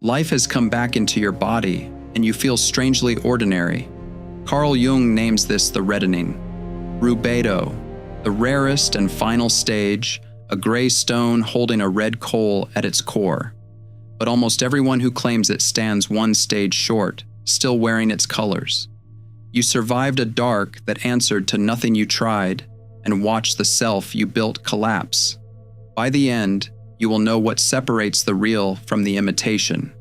Life has come back into your body, and you feel strangely ordinary. Carl Jung names this the reddening. Rubedo, the rarest and final stage, a gray stone holding a red coal at its core. But almost everyone who claims it stands one stage short, still wearing its colors. You survived a dark that answered to nothing you tried, and watched the self you built collapse. By the end, you will know what separates the real from the imitation.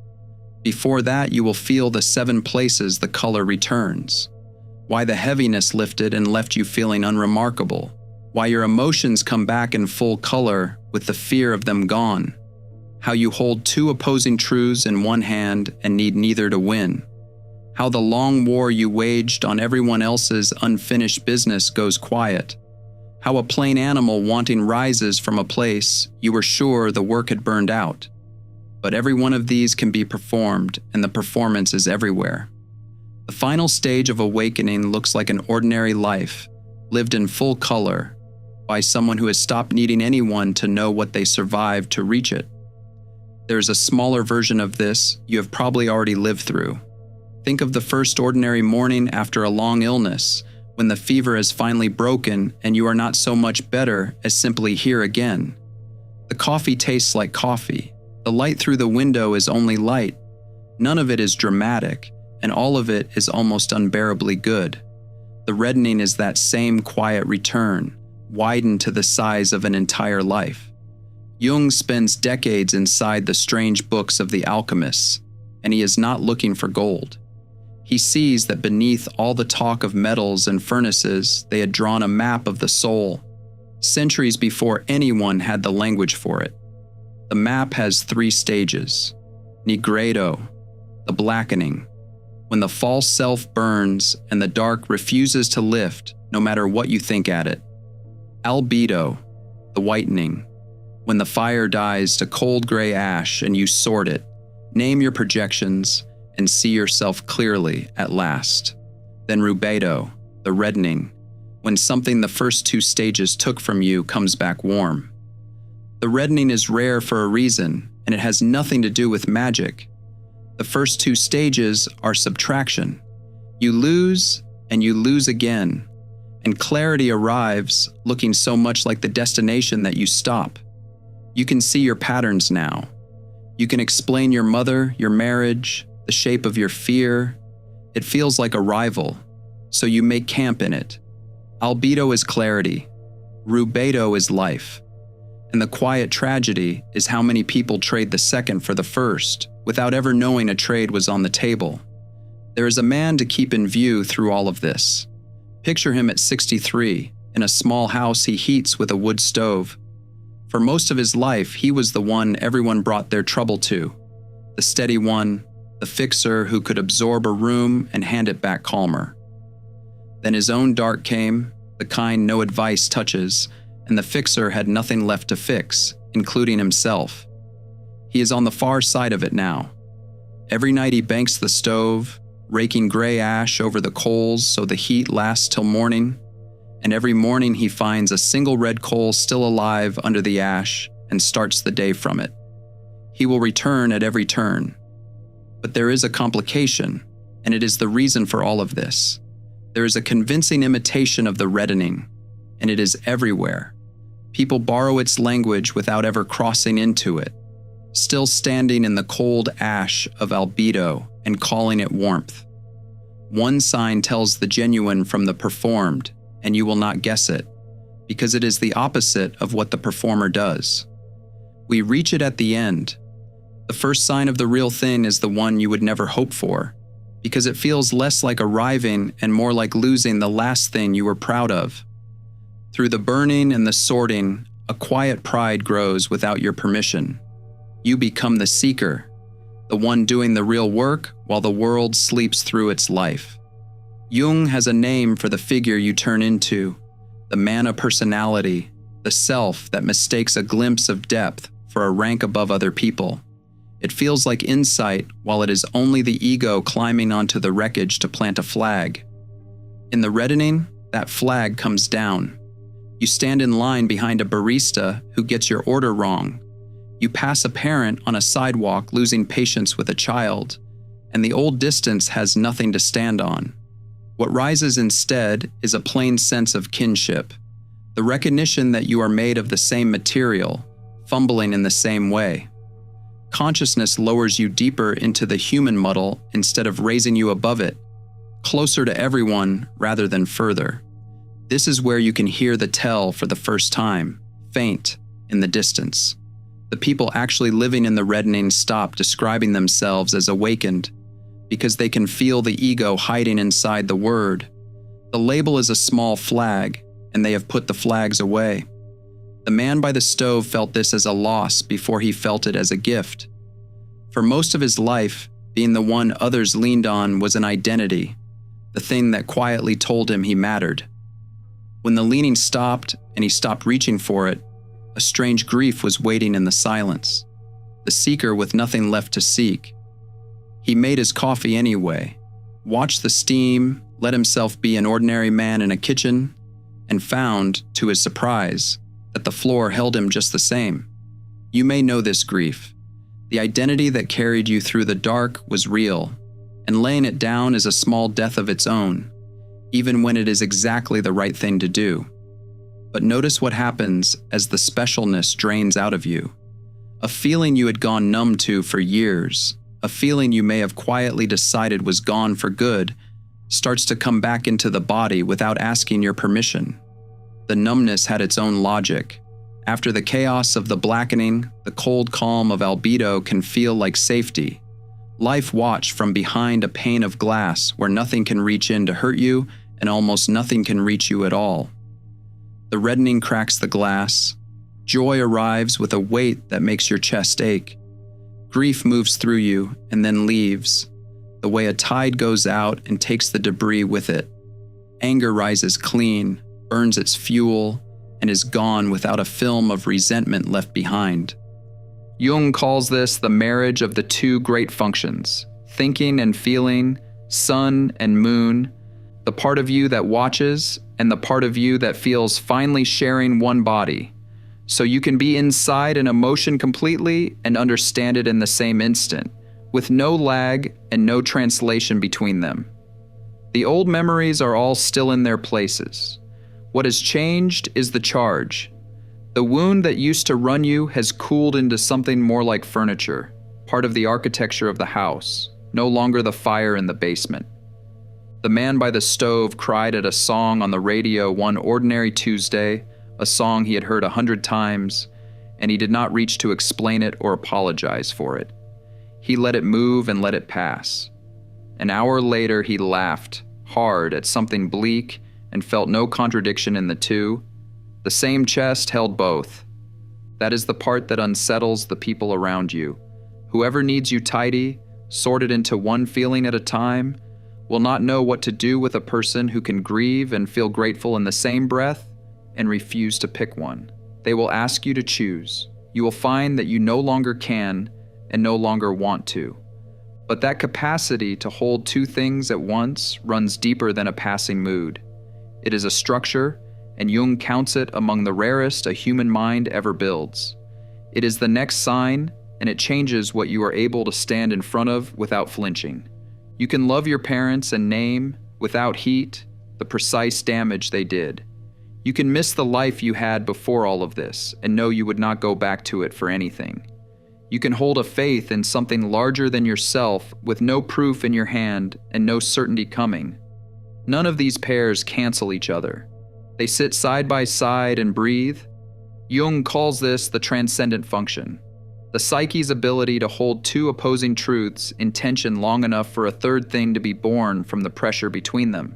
Before that, you will feel the 7 places the color returns. Why the heaviness lifted and left you feeling unremarkable. Why your emotions come back in full color with the fear of them gone. How you hold 2 opposing truths in one hand and need neither to win. How the long war you waged on everyone else's unfinished business goes quiet. How a plain animal wanting rises from a place you were sure the work had burned out. But every one of these can be performed, and the performance is everywhere. The final stage of awakening looks like an ordinary life, lived in full color, by someone who has stopped needing anyone to know what they survived to reach it. There's a smaller version of this you have probably already lived through. Think of the first ordinary morning after a long illness, when the fever is finally broken and you are not so much better as simply here again. The coffee tastes like coffee. The light through the window is only light. None of it is dramatic, and all of it is almost unbearably good. The reddening is that same quiet return, widened to the size of an entire life. Jung spends decades inside the strange books of the alchemists, and he is not looking for gold. He sees that beneath all the talk of metals and furnaces, they had drawn a map of the soul, centuries before anyone had the language for it. The map has 3 stages. Rubedo, the blackening, when the false self burns and the dark refuses to lift no matter what you think at it. Albedo, the whitening, when the fire dies to cold gray ash and you sort it, name your projections, and see yourself clearly at last. Then Rubedo, the reddening, when something the first 2 stages took from you comes back warm. The reddening is rare for a reason, and it has nothing to do with magic. The first 2 stages are subtraction. You lose, and you lose again, and clarity arrives looking so much like the destination that you stop. You can see your patterns now. You can explain your mother, your marriage, the shape of your fear. It feels like arrival, so you make camp in it. Albedo is clarity. Rubedo is life. And the quiet tragedy is how many people trade the second for the first, without ever knowing a trade was on the table. There is a man to keep in view through all of this. Picture him at 63, in a small house he heats with a wood stove. For most of his life, he was the one everyone brought their trouble to. The steady one, the fixer who could absorb a room and hand it back calmer. Then his own dark came, the kind no advice touches, and the fixer had nothing left to fix, including himself. He is on the far side of it now. Every night he banks the stove, raking gray ash over the coals so the heat lasts till morning, and every morning he finds a single red coal still alive under the ash and starts the day from it. He will return at every turn. But there is a complication, and it is the reason for all of this. There is a convincing imitation of the reddening, and it is everywhere. People borrow its language without ever crossing into it, still standing in the cold ash of albedo and calling it warmth. One sign tells the genuine from the performed, and you will not guess it, because it is the opposite of what the performer does. We reach it at the end. The first sign of the real thing is the one you would never hope for, because it feels less like arriving and more like losing the last thing you were proud of. Through the burning and the sorting, a quiet pride grows without your permission. You become the seeker, the one doing the real work while the world sleeps through its life. Jung has a name for the figure you turn into, the man of personality, the self that mistakes a glimpse of depth for a rank above other people. It feels like insight while it is only the ego climbing onto the wreckage to plant a flag. In the reddening, that flag comes down. You stand in line behind a barista who gets your order wrong. You pass a parent on a sidewalk losing patience with a child, and the old distance has nothing to stand on. What rises instead is a plain sense of kinship, the recognition that you are made of the same material, fumbling in the same way. Consciousness lowers you deeper into the human muddle instead of raising you above it, closer to everyone rather than further. This is where you can hear the tell for the first time, faint, in the distance. The people actually living in the reddening stop describing themselves as awakened, because they can feel the ego hiding inside the word. The label is a small flag, and they have put the flags away. The man by the stove felt this as a loss before he felt it as a gift. For most of his life, being the one others leaned on was an identity, the thing that quietly told him he mattered. When the leaning stopped and he stopped reaching for it, a strange grief was waiting in the silence, the seeker with nothing left to seek. He made his coffee anyway, watched the steam, let himself be an ordinary man in a kitchen, and found, to his surprise, that the floor held him just the same. You may know this grief. The identity that carried you through the dark was real, and laying it down is a small death of its own, even when it is exactly the right thing to do. But notice what happens as the specialness drains out of you. A feeling you had gone numb to for years, a feeling you may have quietly decided was gone for good, starts to come back into the body without asking your permission. The numbness had its own logic. After the chaos of the blackening, the cold calm of albedo can feel like safety. Life watched from behind a pane of glass where nothing can reach in to hurt you and almost nothing can reach you at all. The reddening cracks the glass. Joy arrives with a weight that makes your chest ache. Grief moves through you and then leaves, the way a tide goes out and takes the debris with it. Anger rises clean, burns its fuel, and is gone without a film of resentment left behind. Jung calls this the marriage of the two great functions, thinking and feeling, sun and moon, the part of you that watches and the part of you that feels finally sharing one body, so you can be inside an emotion completely and understand it in the same instant, with no lag and no translation between them. The old memories are all still in their places. What has changed is the charge. The wound that used to run you has cooled into something more like furniture, part of the architecture of the house, no longer the fire in the basement. The man by the stove cried at a song on the radio one ordinary Tuesday, a song he had heard 100 times, and he did not reach to explain it or apologize for it. He let it move and let it pass. An hour later, he laughed hard at something bleak and felt no contradiction in the two. The same chest held both. That is the part that unsettles the people around you. Whoever needs you tidy, sorted into one feeling at a time, will not know what to do with a person who can grieve and feel grateful in the same breath and refuse to pick one. They will ask you to choose. You will find that you no longer can and no longer want to. But that capacity to hold two things at once runs deeper than a passing mood. It is a structure, and Jung counts it among the rarest a human mind ever builds. It is the next sign, and it changes what you are able to stand in front of without flinching. You can love your parents and name, without heat, the precise damage they did. You can miss the life you had before all of this and know you would not go back to it for anything. You can hold a faith in something larger than yourself with no proof in your hand and no certainty coming. None of these pairs cancel each other. They sit side by side and breathe. Jung calls this the transcendent function, the psyche's ability to hold two opposing truths in tension long enough for a third thing to be born from the pressure between them,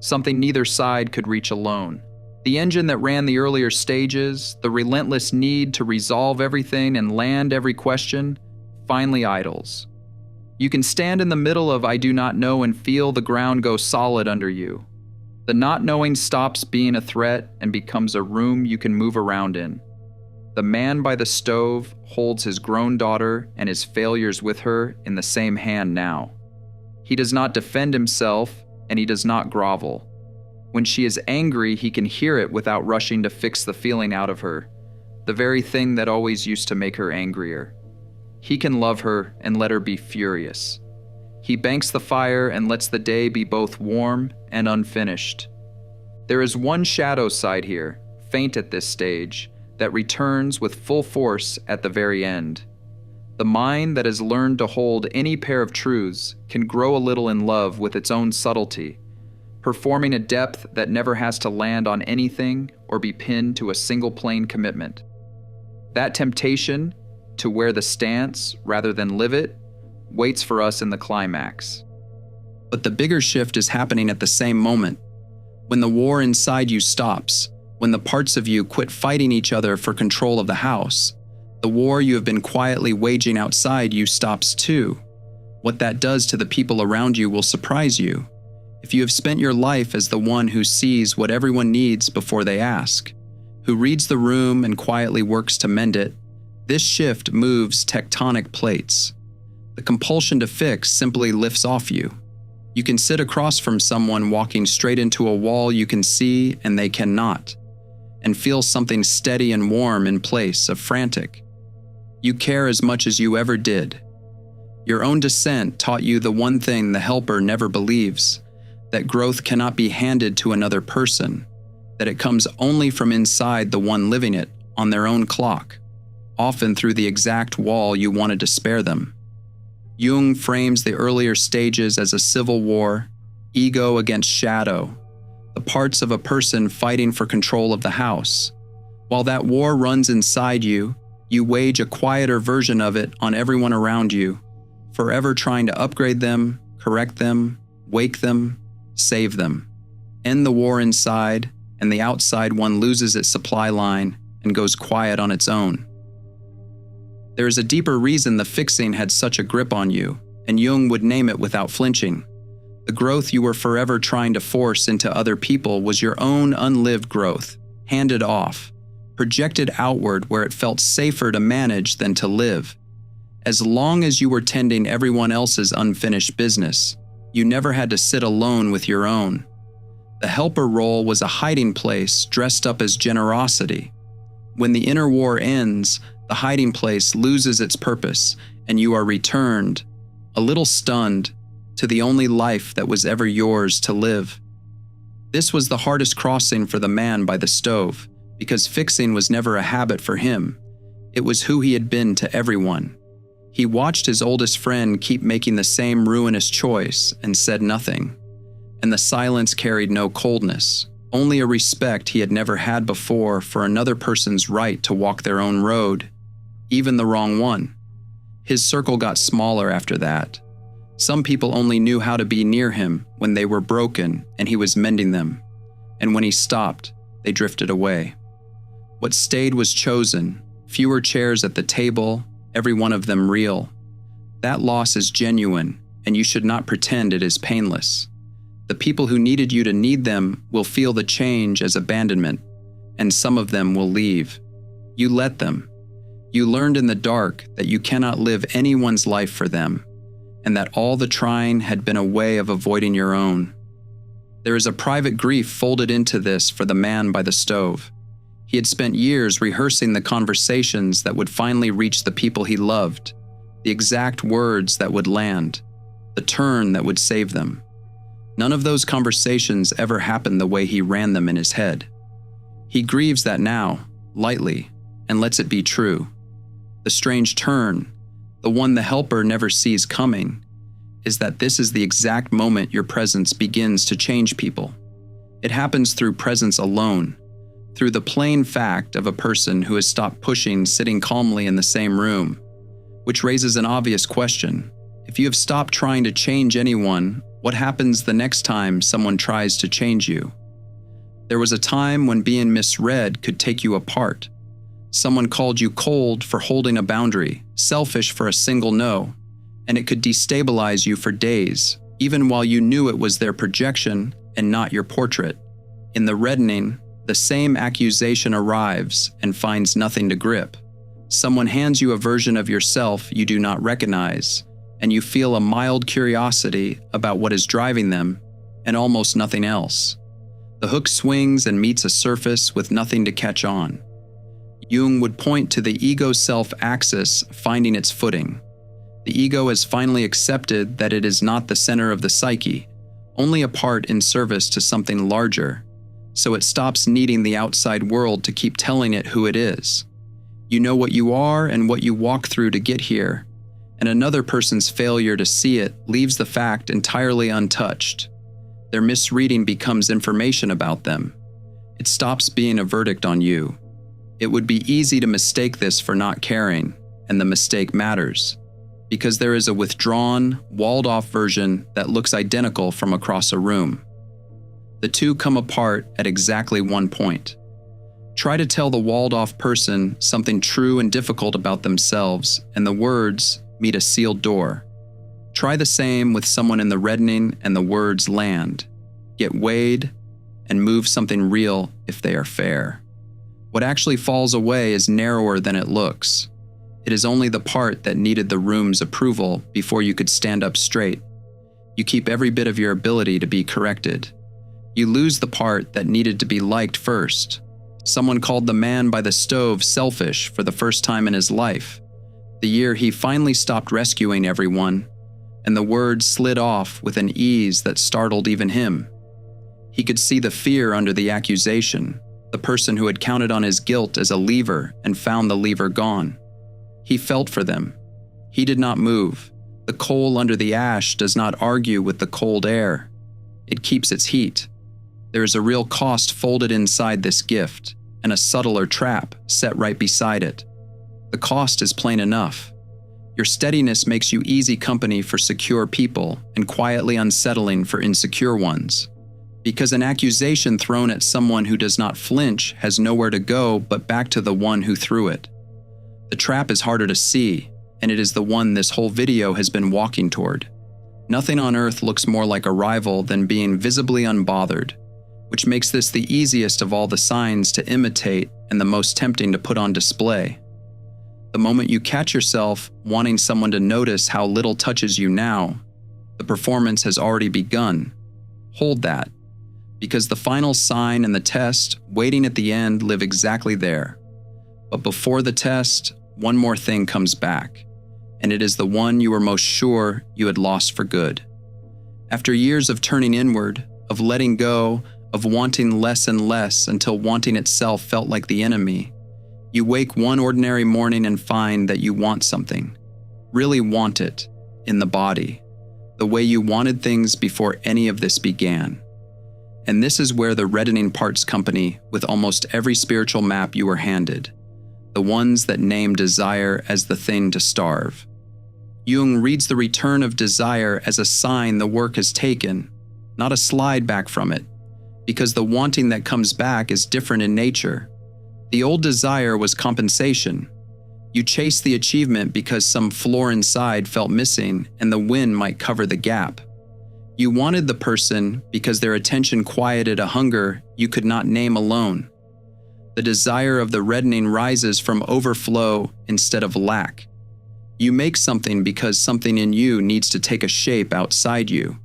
something neither side could reach alone. The engine that ran the earlier stages, the relentless need to resolve everything and land every question, finally idles. You can stand in the middle of I do not know and feel the ground go solid under you. The not knowing stops being a threat and becomes a room you can move around in. The man by the stove holds his grown daughter and his failures with her in the same hand now. He does not defend himself and he does not grovel. When she is angry, he can hear it without rushing to fix the feeling out of her. the very thing that always used to make her angrier. He can love her and let her be furious. He banks the fire and lets the day be both warm and unfinished. There is one shadow side here, faint at this stage, that returns with full force at the very end. The mind that has learned to hold any pair of truths can grow a little in love with its own subtlety, performing a depth that never has to land on anything or be pinned to a single plain commitment. That temptation to wear the stance rather than live it waits for us in the climax. But the bigger shift is happening at the same moment. When the war inside you stops, when the parts of you quit fighting each other for control of the house, the war you have been quietly waging outside you stops too. What that does to the people around you will surprise you. If you have spent your life as the one who sees what everyone needs before they ask, who reads the room and quietly works to mend it, this shift moves tectonic plates. The compulsion to fix simply lifts off you. You can sit across from someone walking straight into a wall you can see and they cannot, and feel something steady and warm in place of frantic. You care as much as you ever did. Your own descent taught you the one thing the helper never believes, that growth cannot be handed to another person, that it comes only from inside the one living it on their own clock, often through the exact wall you wanted to spare them. Jung frames the earlier stages as a civil war, ego against shadow, the parts of a person fighting for control of the house. While that war runs inside you, you wage a quieter version of it on everyone around you, forever trying to upgrade them, correct them, wake them, save them. End the war inside, and the outside one loses its supply line and goes quiet on its own. There is a deeper reason the fixing had such a grip on you, and Jung would name it without flinching. The growth you were forever trying to force into other people was your own unlived growth, handed off, projected outward where it felt safer to manage than to live. As long as you were tending everyone else's unfinished business, you never had to sit alone with your own. The helper role was a hiding place dressed up as generosity. When the inner war ends, the hiding place loses its purpose, and you are returned, a little stunned, to the only life that was ever yours to live. This was the hardest crossing for the man by the stove, because fixing was never a habit for him. It was who he had been to everyone. He watched his oldest friend keep making the same ruinous choice and said nothing. And the silence carried no coldness, only a respect he had never had before for another person's right to walk their own road, even the wrong one. His circle got smaller after that. Some people only knew how to be near him when they were broken and he was mending them. And when he stopped, they drifted away. What stayed was chosen, fewer chairs at the table, every one of them real. That loss is genuine, and you should not pretend it is painless. The people who needed you to need them will feel the change as abandonment, and some of them will leave. You let them. You learned in the dark that you cannot live anyone's life for them, and that all the trying had been a way of avoiding your own. There is a private grief folded into this for the man by the stove. He had spent years rehearsing the conversations that would finally reach the people he loved, the exact words that would land, the turn that would save them. None of those conversations ever happened the way he ran them in his head. He grieves that now, lightly, and lets it be true. The strange turn, the one the helper never sees coming, is that this is the exact moment your presence begins to change people. It happens through presence alone, through the plain fact of a person who has stopped pushing sitting calmly in the same room, which raises an obvious question. If you have stopped trying to change anyone, what happens the next time someone tries to change you? There was a time when being misread could take you apart. Someone called you cold for holding a boundary, selfish for a single no, and it could destabilize you for days, even while you knew it was their projection and not your portrait. In the reddening, the same accusation arrives and finds nothing to grip. Someone hands you a version of yourself you do not recognize, and you feel a mild curiosity about what is driving them, and almost nothing else. The hook swings and meets a surface with nothing to catch on. Jung would point to the ego-self axis finding its footing. The ego has finally accepted that it is not the center of the psyche, only a part in service to something larger, so it stops needing the outside world to keep telling it who it is. You know what you are and what you walk through to get here, and another person's failure to see it leaves the fact entirely untouched. Their misreading becomes information about them. It stops being a verdict on you. It would be easy to mistake this for not caring, and the mistake matters, because there is a withdrawn, walled-off version that looks identical from across a room. The two come apart at exactly one point. Try to tell the walled-off person something true and difficult about themselves, and the words meet a sealed door. Try the same with someone in the reddening, and the words land, get weighed, and move something real if they are fair. What actually falls away is narrower than it looks. It is only the part that needed the room's approval before you could stand up straight. You keep every bit of your ability to be corrected. You lose the part that needed to be liked first. Someone called the man by the stove selfish for the first time in his life, the year he finally stopped rescuing everyone, and the words slid off with an ease that startled even him. He could see the fear under the accusation, the person who had counted on his guilt as a lever and found the lever gone. He felt for them. He did not move. The coal under the ash does not argue with the cold air. It keeps its heat. There is a real cost folded inside this gift, and a subtler trap set right beside it. The cost is plain enough. Your steadiness makes you easy company for secure people and quietly unsettling for insecure ones. Because an accusation thrown at someone who does not flinch has nowhere to go but back to the one who threw it. The trap is harder to see, and it is the one this whole video has been walking toward. Nothing on earth looks more like a rival than being visibly unbothered, which makes this the easiest of all the signs to imitate and the most tempting to put on display. The moment you catch yourself wanting someone to notice how little touches you now, the performance has already begun. Hold that, because the final sign and the test waiting at the end live exactly there. But before the test, one more thing comes back, and it is the one you were most sure you had lost for good. After years of turning inward, of letting go, of wanting less and less until wanting itself felt like the enemy, you wake one ordinary morning and find that you want something, really want it, in the body, the way you wanted things before any of this began. And this is where the reddening parts company with almost every spiritual map you were handed, the ones that name desire as the thing to starve. Jung reads the return of desire as a sign the work has taken, not a slide back from it, because the wanting that comes back is different in nature. The old desire was compensation. You chased the achievement because some floor inside felt missing and the wind might cover the gap. You wanted the person because their attention quieted a hunger you could not name alone. The desire of the reddening rises from overflow instead of lack. You make something because something in you needs to take a shape outside you.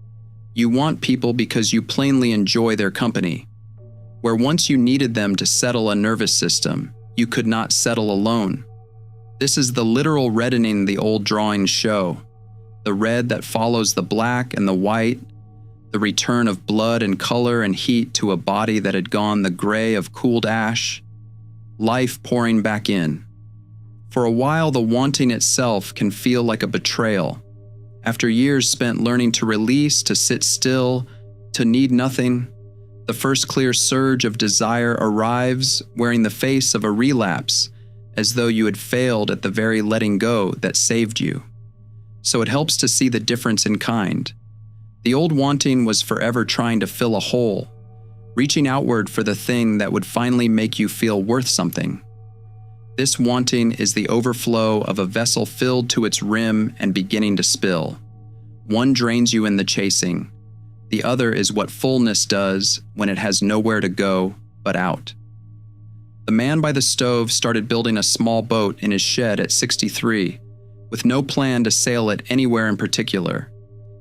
You want people because you plainly enjoy their company. Where once you needed them to settle a nervous system, you could not settle alone. This is the literal reddening the old drawings show. The red that follows the black and the white, the return of blood and color and heat to a body that had gone the gray of cooled ash, life pouring back in. For a while, the wanting itself can feel like a betrayal. After years spent learning to release, to sit still, to need nothing, the first clear surge of desire arrives wearing the face of a relapse, as though you had failed at the very letting go that saved you. So it helps to see the difference in kind. The old wanting was forever trying to fill a hole, reaching outward for the thing that would finally make you feel worth something. This wanting is the overflow of a vessel filled to its rim and beginning to spill. One drains you in the chasing. The other is what fullness does when it has nowhere to go but out. The man by the stove started building a small boat in his shed at 63, with no plan to sail it anywhere in particular.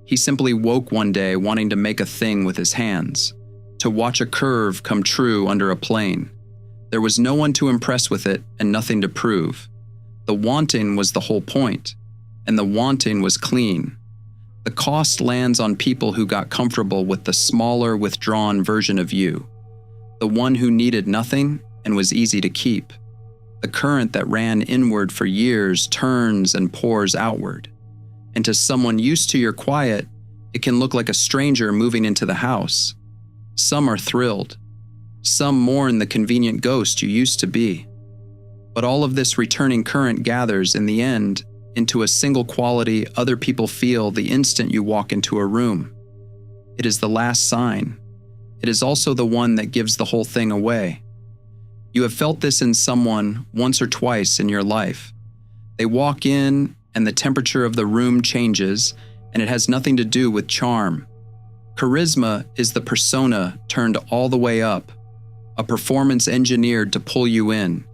He simply woke one day wanting to make a thing with his hands, to watch a curve come true under a plane. There was no one to impress with it and nothing to prove. The wanting was the whole point, and the wanting was clean. The cost lands on people who got comfortable with the smaller, withdrawn version of you, the one who needed nothing and was easy to keep. The current that ran inward for years turns and pours outward. And to someone used to your quiet, it can look like a stranger moving into the house. Some are thrilled. Some mourn the convenient ghost you used to be. But all of this returning current gathers, in the end, into a single quality other people feel the instant you walk into a room. It is the last sign. It is also the one that gives the whole thing away. You have felt this in someone once or twice in your life. They walk in and the temperature of the room changes, and it has nothing to do with charm. Charisma is the persona turned all the way up, a performance engineered to pull you in,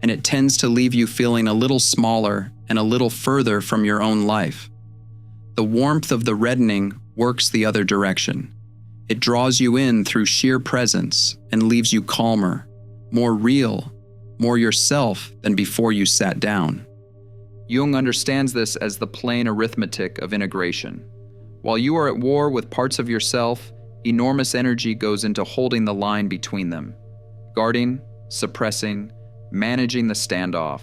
and it tends to leave you feeling a little smaller and a little further from your own life. The warmth of the reddening works the other direction. It draws you in through sheer presence and leaves you calmer, more real, more yourself than before you sat down. Jung understands this as the plain arithmetic of integration. While you are at war with parts of yourself, enormous energy goes into holding the line between them, guarding, suppressing, managing the standoff.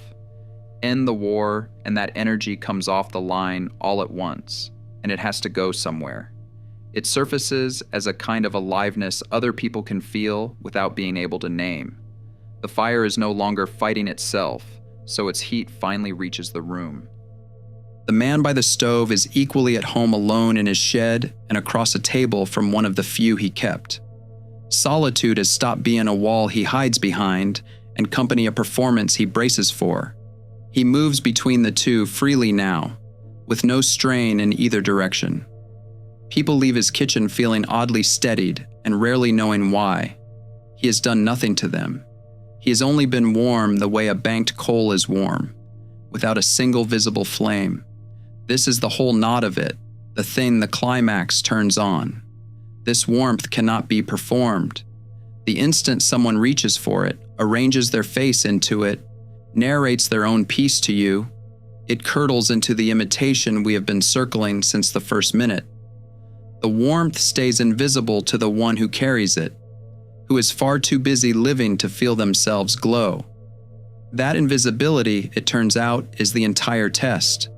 End the war, and that energy comes off the line all at once, and it has to go somewhere. It surfaces as a kind of aliveness other people can feel without being able to name. The fire is no longer fighting itself, so its heat finally reaches the room. The man by the stove is equally at home alone in his shed and across a table from one of the few he kept. Solitude has stopped being a wall he hides behind and company a performance he braces for. He moves between the two freely now, with no strain in either direction. People leave his kitchen feeling oddly steadied and rarely knowing why. He has done nothing to them. He has only been warm the way a banked coal is warm, without a single visible flame. This is the whole knot of it, the thing the climax turns on. This warmth cannot be performed. The instant someone reaches for it, arranges their face into it, narrates their own piece to you, it curdles into the imitation we have been circling since the first minute. The warmth stays invisible to the one who carries it, who is far too busy living to feel themselves glow. That invisibility, it turns out, is the entire test.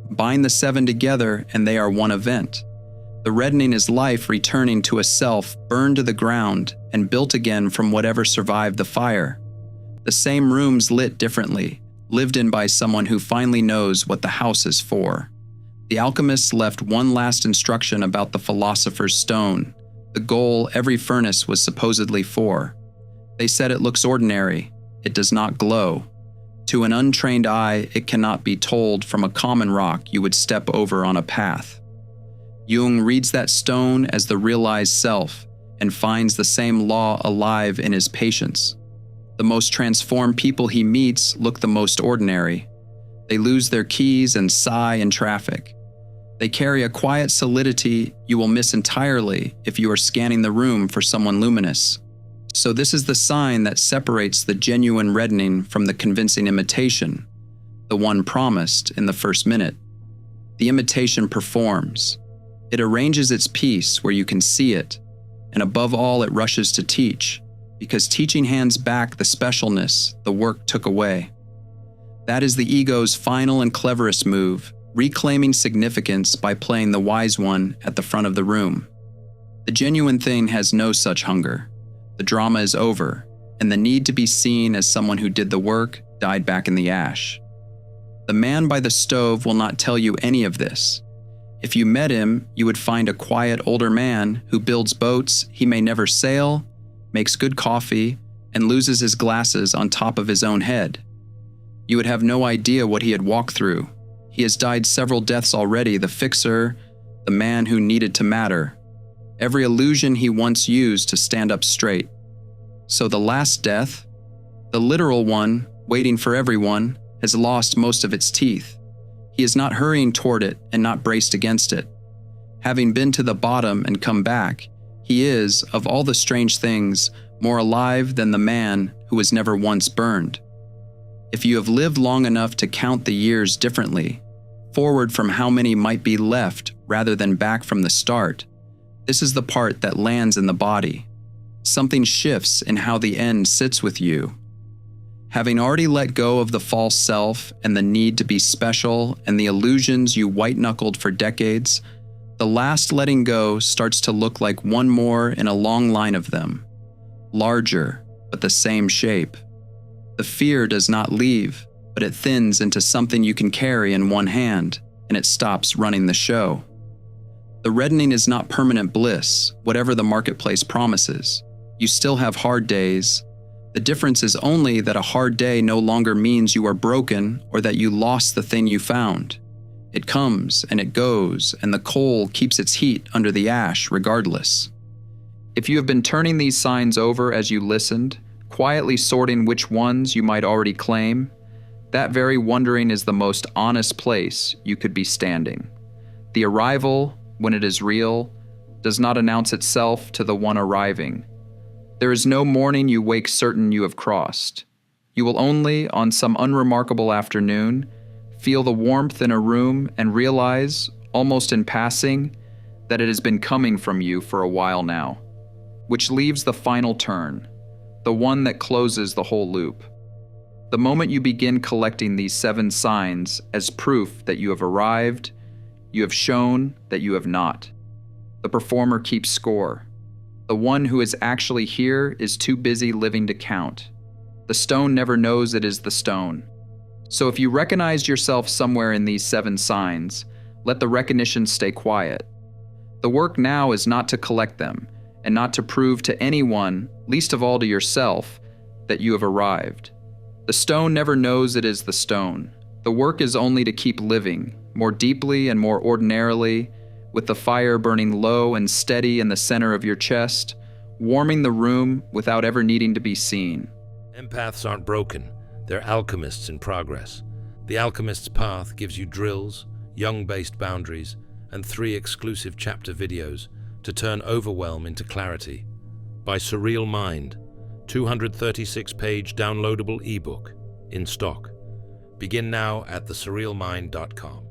Bind the seven together and they are one event. The reddening is life returning to a self burned to the ground and built again from whatever survived the fire. The same rooms lit differently, lived in by someone who finally knows what the house is for. The alchemists left one last instruction about the philosopher's stone, the goal every furnace was supposedly for. They said it looks ordinary, it does not glow. To an untrained eye, it cannot be told from a common rock you would step over on a path. Jung reads that stone as the realized self and finds the same law alive in his patience. The most transformed people he meets look the most ordinary. They lose their keys and sigh in traffic. They carry a quiet solidity you will miss entirely if you are scanning the room for someone luminous. So this is the sign that separates the genuine reddening from the convincing imitation, the one promised in the first minute. The imitation performs. It arranges its piece where you can see it, and above all it rushes to teach, because teaching hands back the specialness the work took away. That is the ego's final and cleverest move, reclaiming significance by playing the wise one at the front of the room. The genuine thing has no such hunger. The drama is over, and the need to be seen as someone who did the work died back in the ash. The man by the stove will not tell you any of this. If you met him, you would find a quiet older man who builds boats he may never sail, makes good coffee, and loses his glasses on top of his own head. You would have no idea what he had walked through. He has died several deaths already, the fixer, the man who needed to matter. Every illusion he once used to stand up straight. So the last death, the literal one, waiting for everyone, has lost most of its teeth. He is not hurrying toward it and not braced against it. Having been to the bottom and come back, he is, of all the strange things, more alive than the man who was never once burned. If you have lived long enough to count the years differently, forward from how many might be left rather than back from the start, this is the part that lands in the body. Something shifts in how the end sits with you. Having already let go of the false self and the need to be special and the illusions you white-knuckled for decades, the last letting go starts to look like one more in a long line of them, larger but the same shape. The fear does not leave, but it thins into something you can carry in one hand, and it stops running the show. The reddening is not permanent bliss, whatever the marketplace promises. You still have hard days. The difference is only that a hard day no longer means you are broken or that you lost the thing you found. It comes and it goes, and the coal keeps its heat under the ash regardless. If you have been turning these signs over as you listened, quietly sorting which ones you might already claim, that very wondering is the most honest place you could be standing. The arrival, when it is real, does not announce itself to the one arriving. There is no morning you wake certain you have crossed. You will only, on some unremarkable afternoon, feel the warmth in a room and realize, almost in passing, that it has been coming from you for a while now. Which leaves the final turn, the one that closes the whole loop. The moment you begin collecting these 7 signs as proof that you have arrived, you have shown that you have not. The performer keeps score. The one who is actually here is too busy living to count. The stone never knows it is the stone. So if you recognized yourself somewhere in these 7 signs, let the recognition stay quiet. The work now is not to collect them, and not to prove to anyone, least of all to yourself, that you have arrived. The stone never knows it is the stone. The work is only to keep living, more deeply and more ordinarily, with the fire burning low and steady in the center of your chest, warming the room without ever needing to be seen. Empaths aren't broken, they're alchemists in progress. The Alchemist's Path gives you drills, Jung-based boundaries, and 3 exclusive chapter videos to turn overwhelm into clarity. By Surreal Mind, 236-page downloadable ebook in stock. Begin now at thesurrealmind.com.